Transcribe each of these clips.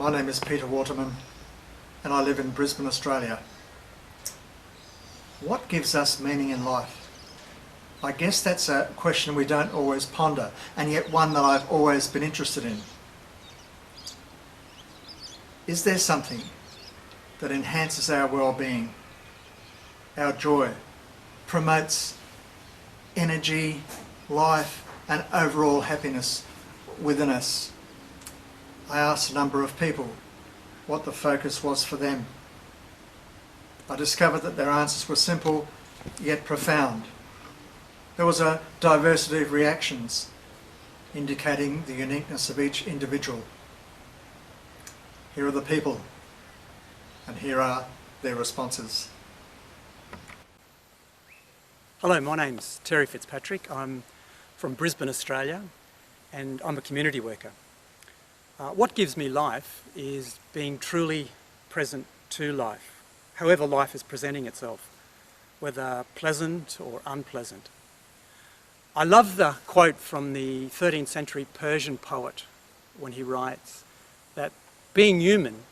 My name is Peter Waterman and I live in Brisbane, Australia. What gives us meaning in life? I guess that's a question we don't always ponder, and yet one that I've always been interested in. Is there something that enhances our well-being, our joy, promotes energy, life and overall happiness within us? I asked a number of people what the focus was for them. I discovered that their answers were simple yet profound. There was a diversity of reactions indicating the uniqueness of each individual. Here are the people, and here are their responses. Hello, my name's Terry Fitzpatrick. I'm from Brisbane, Australia, and I'm a community worker. What gives me life is being truly present to life, however life is presenting itself, whether pleasant or unpleasant. I love the quote from the 13th century Persian poet when he writes that being human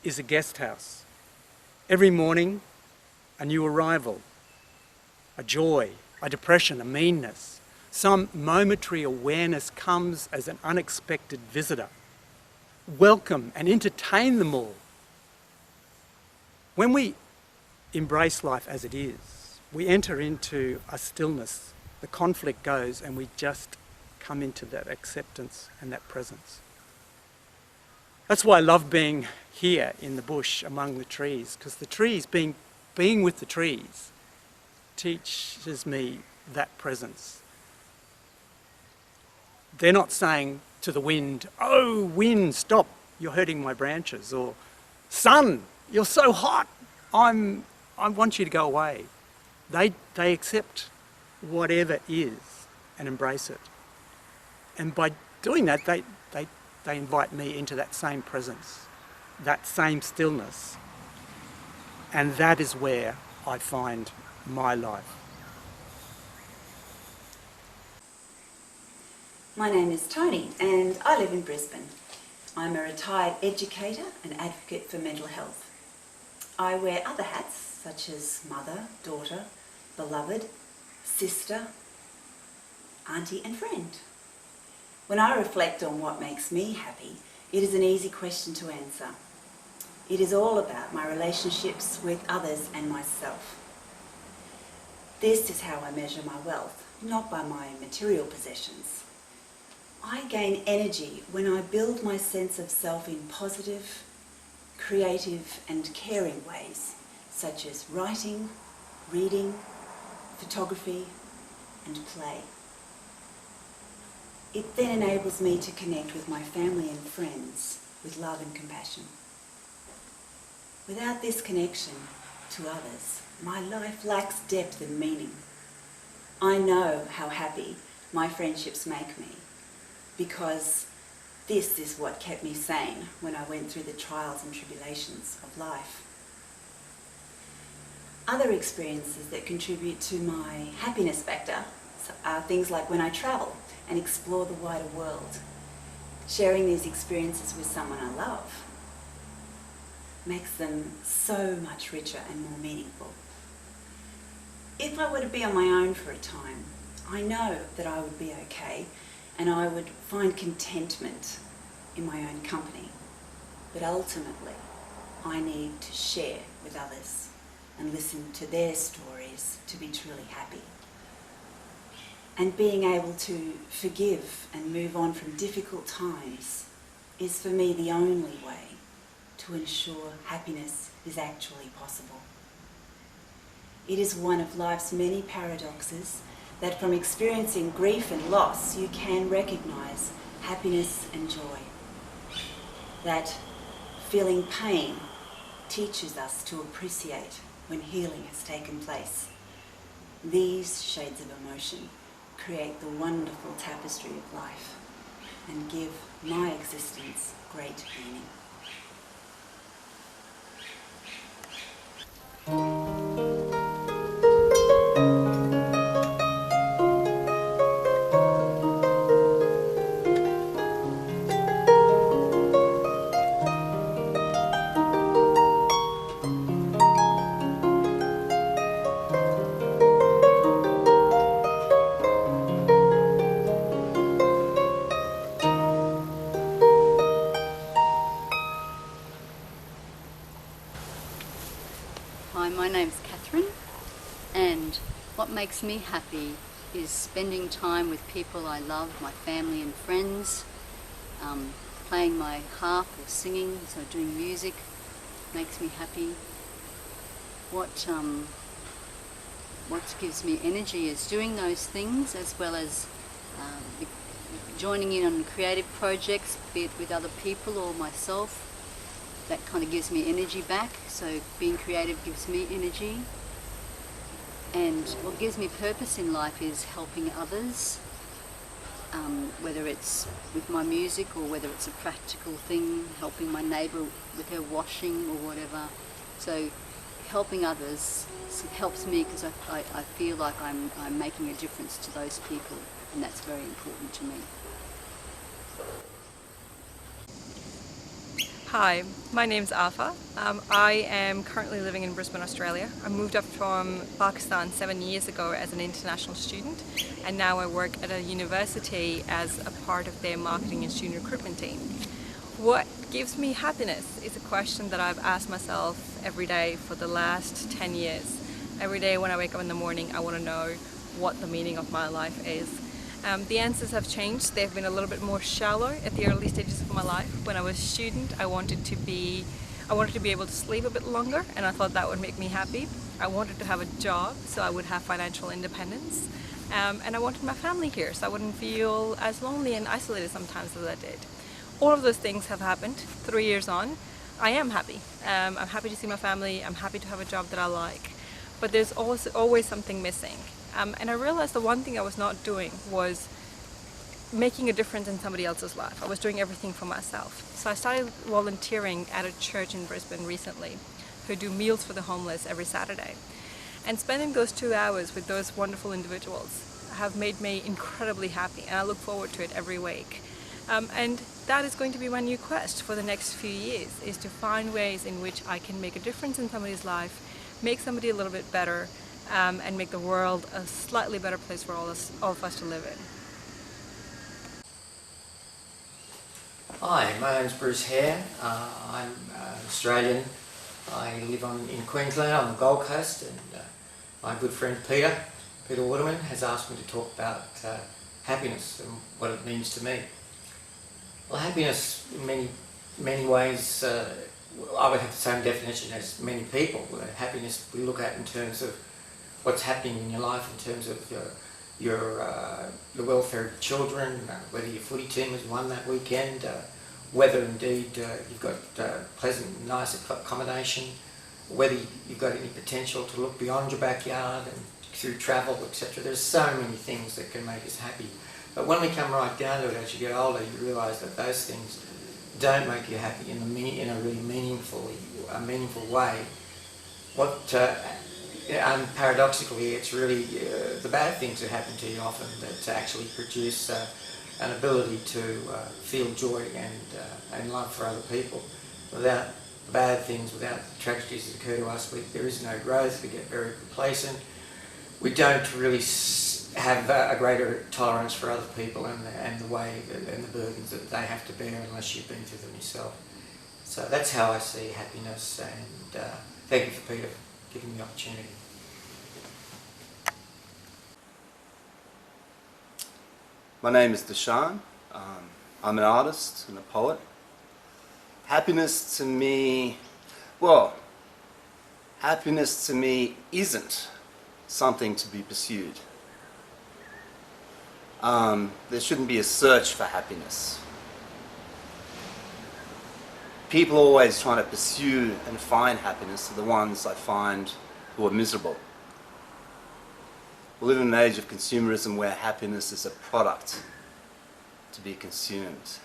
is a guest house. Every morning, a new arrival, a joy, a depression, a meanness, some momentary awareness comes as an unexpected visitor. Welcome and entertain them all. When we embrace life as it is, we enter into a stillness. The conflict goes and we just come into that acceptance and that presence. That's why I love being here in the bush among the trees, because the trees, being with the trees, teaches me that presence. They're not saying to the wind, "Oh, wind, stop, you're hurting my branches," or "Sun, you're so hot, I want you to go away." They accept whatever is and embrace it. And by doing that, they invite me into that same presence, that same stillness. And that is where I find my life. My name is Toni and I live in Brisbane. I'm a retired educator and advocate for mental health. I wear other hats such as mother, daughter, beloved, sister, auntie and friend. When I reflect on what makes me happy, it is an easy question to answer. It is all about my relationships with others and myself. This is how I measure my wealth, not by my material possessions. I gain energy when I build my sense of self in positive, creative and caring ways, such as writing, reading, photography and play. It then enables me to connect with my family and friends with love and compassion. Without this connection to others, my life lacks depth and meaning. I know how happy my friendships make me, because this is what kept me sane when I went through the trials and tribulations of life. Other experiences that contribute to my happiness factor are things like when I travel and explore the wider world. Sharing these experiences with someone I love makes them so much richer and more meaningful. If I were to be on my own for a time, I know that I would be okay and I would find contentment in my own company. But ultimately, I need to share with others and listen to their stories to be truly happy. And being able to forgive and move on from difficult times is for me the only way to ensure happiness is actually possible. It is one of life's many paradoxes that from experiencing grief and loss, you can recognise happiness and joy. That feeling pain teaches us to appreciate when healing has taken place. These shades of emotion create the wonderful tapestry of life and give my existence great meaning. And what makes me happy is spending time with people I love, my family and friends, playing my harp or singing, so doing music makes me happy. What gives me energy is doing those things, as well as joining in on creative projects, be it with other people or myself. That kind of gives me energy back, so being creative gives me energy. And what gives me purpose in life is helping others, whether it's with my music or whether it's a practical thing, helping my neighbour with her washing or whatever. So helping others helps me because I feel like I'm making a difference to those people, and that's very important to me. Hi, my name's Arfa. I am currently living in Brisbane, Australia. I moved up from Pakistan 7 years ago as an international student, and now I work at a university as a part of their marketing and student recruitment team. What gives me happiness is a question that I've asked myself every day for the last 10 years. Every day when I wake up in the morning, I want to know what the meaning of my life is. The answers have changed. They've been a little bit more shallow at the early stages of my life. When I was a student, I wanted to be able to sleep a bit longer, and I thought that would make me happy. I wanted to have a job so I would have financial independence. And I wanted my family here so I wouldn't feel as lonely and isolated sometimes as I did. All of those things have happened. 3 years on, I am happy. I'm happy to see my family. I'm happy to have a job that I like. But there's always something missing. And I realized the one thing I was not doing was making a difference in somebody else's life. I was doing everything for myself. So I started volunteering at a church in Brisbane recently who do meals for the homeless every Saturday. And spending those 2 hours with those wonderful individuals have made me incredibly happy, and I look forward to it every week. And that is going to be my new quest for the next few years, is to find ways in which I can make a difference in somebody's life, make somebody a little bit better, and make the world a slightly better place for all of us to live in. Hi, my name's Bruce Hare. I'm Australian. I live in Queensland on the Gold Coast, and my good friend Peter Waterman has asked me to talk about happiness and what it means to me. Well, happiness in many ways, I would have the same definition as many people. Happiness we look at in terms of what's happening in your life, in terms of the welfare of your children, whether your footy team has won that weekend, whether indeed you've got pleasant, nice accommodation, whether you've got any potential to look beyond your backyard and through travel, etc. There's so many things that can make us happy. But when we come right down to it, as you get older, you realise that those things don't make you happy in a really meaningful way. Paradoxically, it's really the bad things that happen to you often that actually produce an ability to feel joy and love for other people. Without the bad things, without the tragedies that occur to us, there is no growth. We get very complacent. We don't really have a greater tolerance for other people and the way and the burdens that they have to bear unless you've been through them yourself. So that's how I see happiness, and thank you for Peter for giving me the opportunity. My name is Deshaun. I'm an artist and a poet. Happiness to me isn't something to be pursued. There shouldn't be a search for happiness. People always trying to pursue and find happiness are the ones I find who are miserable. We live in an age of consumerism where happiness is a product to be consumed.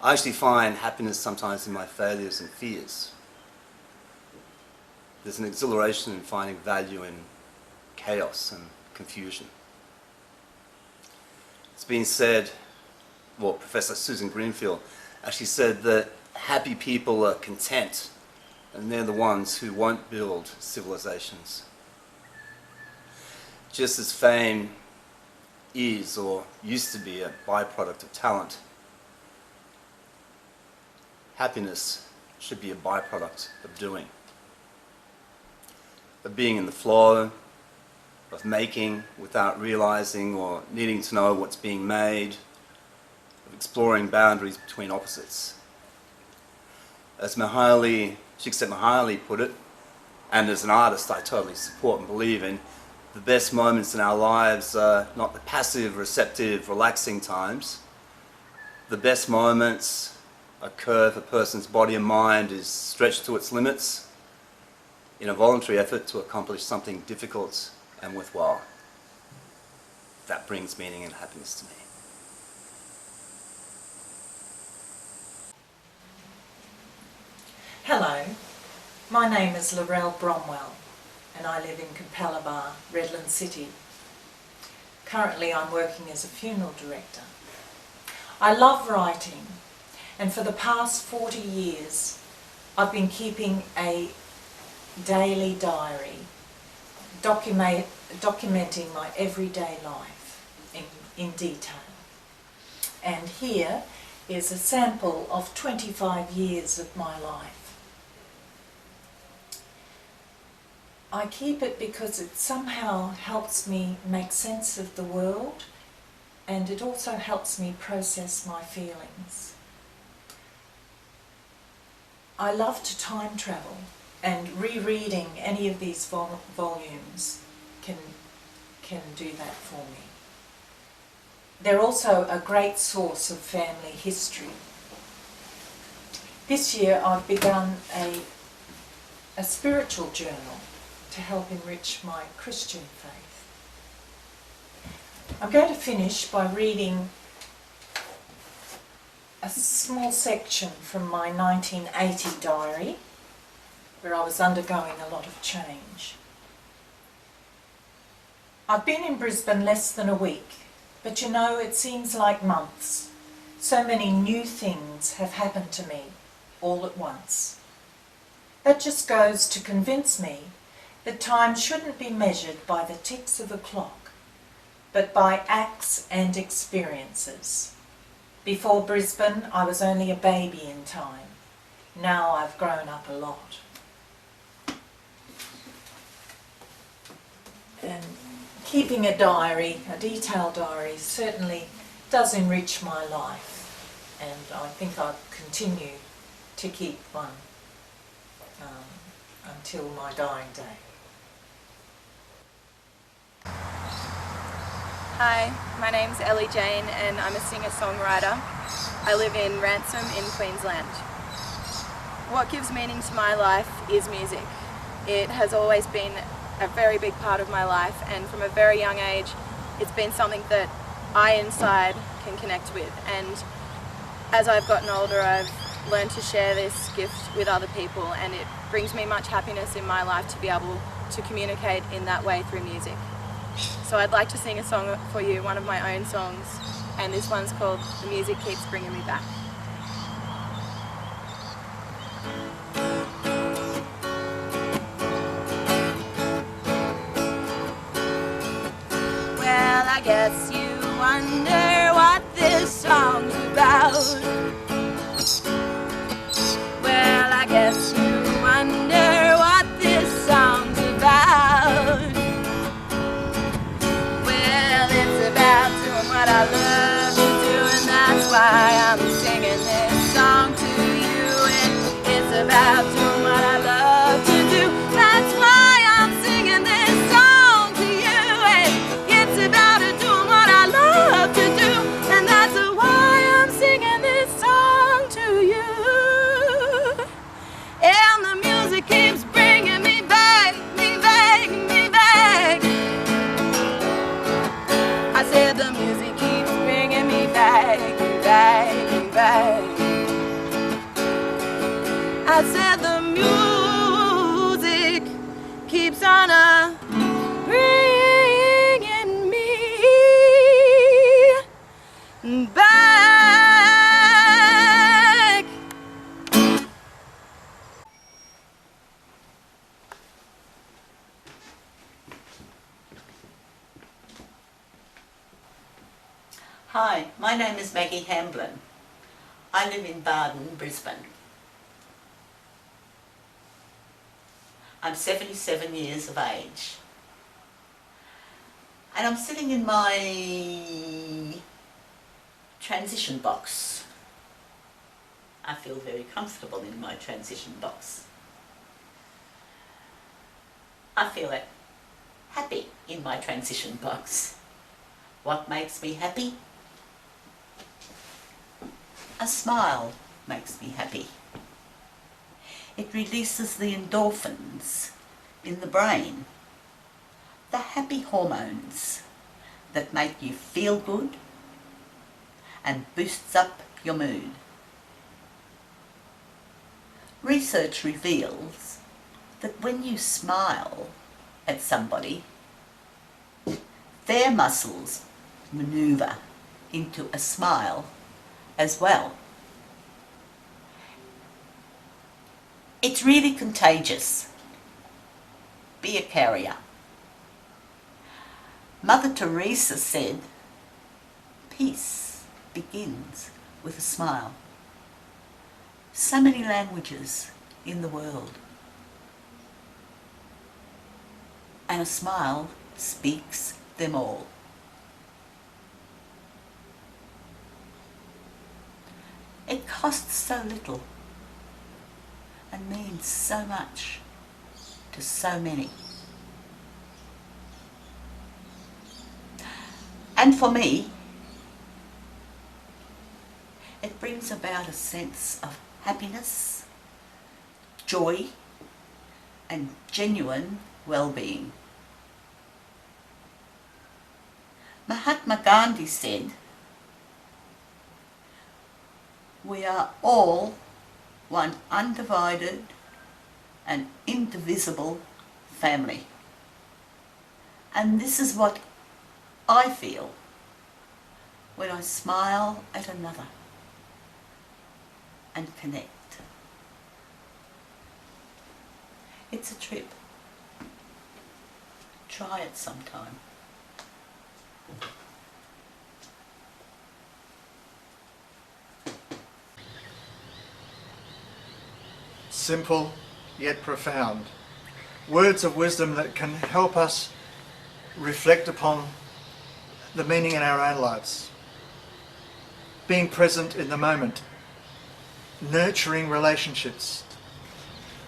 I actually find happiness sometimes in my failures and fears. There's an exhilaration in finding value in chaos and confusion. It's been said, well, Professor Susan Greenfield actually said that happy people are content, and they're the ones who won't build civilizations. Just as fame is or used to be a byproduct of talent, happiness should be a byproduct of doing. of being in the flow, of making without realizing or needing to know what's being made, of exploring boundaries between opposites. As Csikszentmihalyi put it, and as an artist I totally support and believe in, the best moments in our lives are not the passive, receptive, relaxing times. The best moments occur if a person's body and mind is stretched to its limits in a voluntary effort to accomplish something difficult and worthwhile. That brings meaning and happiness to me. Hello, my name is Laurelle Bromwell and I live in Capalaba, Redland City. Currently I'm working as a funeral director. I love writing, and for the past 40 years I've been keeping a daily diary documenting my everyday life in detail. And here is a sample of 25 years of my life. I keep it because it somehow helps me make sense of the world, and it also helps me process my feelings. I love to time travel, and rereading any of these volumes can do that for me. They're also a great source of family history. This year I've begun a spiritual journal to help enrich my Christian faith. I'm going to finish by reading a small section from my 1980 diary, where I was undergoing a lot of change. I've been in Brisbane less than a week, but you know, it seems like months. So many new things have happened to me all at once. That just goes to convince me that time shouldn't be measured by the ticks of a clock, but by acts and experiences. Before Brisbane, I was only a baby in time. Now I've grown up a lot. And keeping a diary, a detailed diary, certainly does enrich my life, and I think I'll continue to keep one until my dying day. Hi, my name's Ellie Jane and I'm a singer-songwriter. I live in Ransom in Queensland. What gives meaning to my life is music. It has always been a very big part of my life, and from a very young age it's been something that I inside can connect with, and as I've gotten older I've learned to share this gift with other people, and it brings me much happiness in my life to be able to communicate in that way through music. So I'd like to sing a song for you, one of my own songs, and this one's called The Music Keeps Bringing Me Back. Well, I guess you wonder what this song's about. Well, I guess you wonder what this song's about. Well, it's about doing what I love to do, and that's why I'm singing this song to you. And it's about doing what I love to do, that's why I'm singing this song to you. And it's about doing what I love to do, and that's why I'm singing this song to you. And the music keeps bringing me back, me back, me back. I said the music keeps bringing me back, me back, me back. I said the music keeps on bringing me back. Hi, my name is Maggie Hamblin. I live in Barden, Brisbane. I'm 77 years of age. And I'm sitting in my transition box. I feel very comfortable in my transition box. I feel happy in my transition box. What makes me happy? A smile makes me happy. It releases the endorphins in the brain, the happy hormones that make you feel good and boosts up your mood. Research reveals that when you smile at somebody, their muscles maneuver into a smile as well. It's really contagious. Be a carrier. Mother Teresa said, peace begins with a smile. So many languages in the world. And a smile speaks them all. It costs so little and means so much to so many. And for me, it brings about a sense of happiness, joy, and genuine well-being. Mahatma Gandhi said, "We are all one undivided and indivisible family." And this is what I feel when I smile at another and connect. It's a trip. Try it sometime. Simple yet profound. Words of wisdom that can help us reflect upon the meaning in our own lives. Being present in the moment. Nurturing relationships.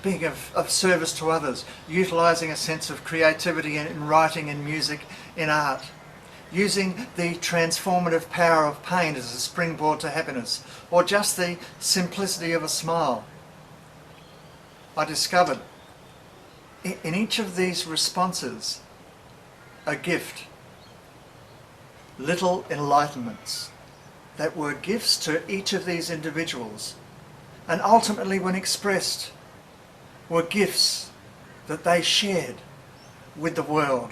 Being of service to others. Utilising a sense of creativity in writing, in music, in art. Using the transformative power of pain as a springboard to happiness. Or just the simplicity of a smile. I discovered in each of these responses a gift, little enlightenments that were gifts to each of these individuals, and ultimately when expressed were gifts that they shared with the world.